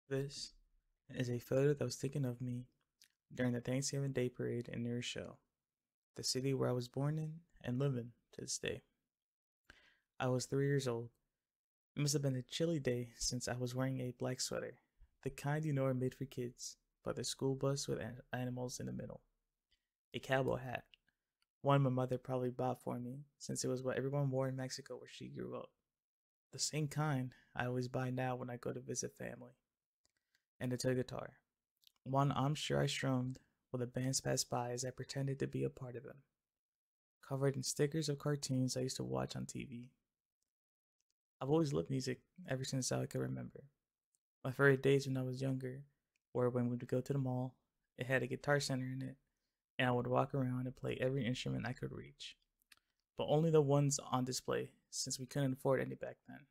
This is a photo that was taken of me during the Thanksgiving Day parade in New Rochelle, the city where I was born in and live in to this day. I was 3 years old. It must have been a chilly day since I was wearing a black sweater, the kind you know are made for kids, but the school bus with animals in the middle. A cowboy hat, one my mother probably bought for me since it was what everyone wore in Mexico where she grew up. The same kind I always buy now when I go to visit family. And a toy guitar, one I'm sure I strummed while the bands passed by as I pretended to be a part of them, covered in stickers of cartoons I used to watch on TV. I've always loved music ever since I could remember. My favorite days when I was younger were when we would go to the mall, it had a guitar center in it, and I would walk around and play every instrument I could reach, but only the ones on display since we couldn't afford any back then.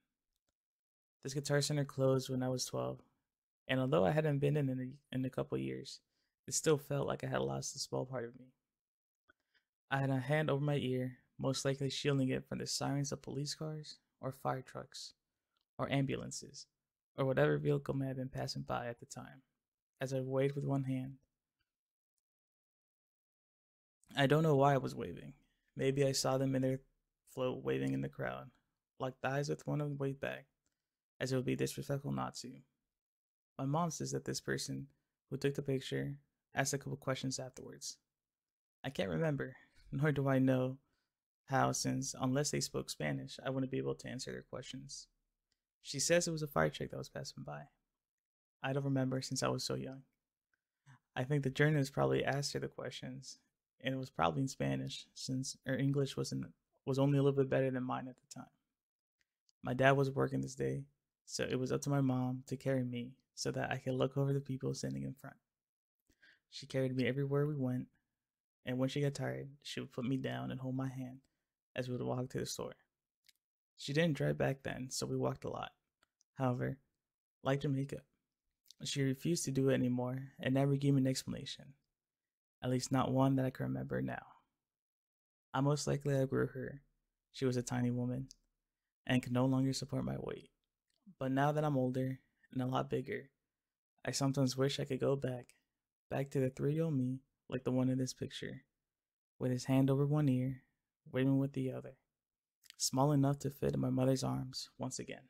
This guitar center closed when I was 12, and although I hadn't been in a couple years, it still felt like I had lost a small part of me. I had a hand over my ear, most likely shielding it from the sirens of police cars, or fire trucks, or ambulances, or whatever vehicle may have been passing by at the time, as I waved with one hand. I don't know why I was waving. Maybe I saw them in their float waving in the crowd, locked eyes with one of them waved back, as it would be disrespectful not to. My mom says that this person who took the picture asked a couple questions afterwards. I can't remember, nor do I know how, since unless they spoke Spanish, I wouldn't be able to answer their questions. She says it was a fire truck that was passing by. I don't remember since I was so young. I think the journalist probably asked her the questions, and it was probably in Spanish, since her English was only a little bit better than mine at the time. My dad was working this day, so it was up to my mom to carry me so that I could look over the people standing in front. She carried me everywhere we went, and when she got tired, she would put me down and hold my hand as we would walk to the store. She didn't drive back then, so we walked a lot. However, like Jamaica, she refused to do it anymore and never gave me an explanation, at least not one that I can remember now. I most likely outgrew her. She was a tiny woman and could no longer support my weight. But now that I'm older and a lot bigger, I sometimes wish I could go back to the 3-year-old me, like the one in this picture, with his hand over one ear, waving with the other, small enough to fit in my mother's arms once again.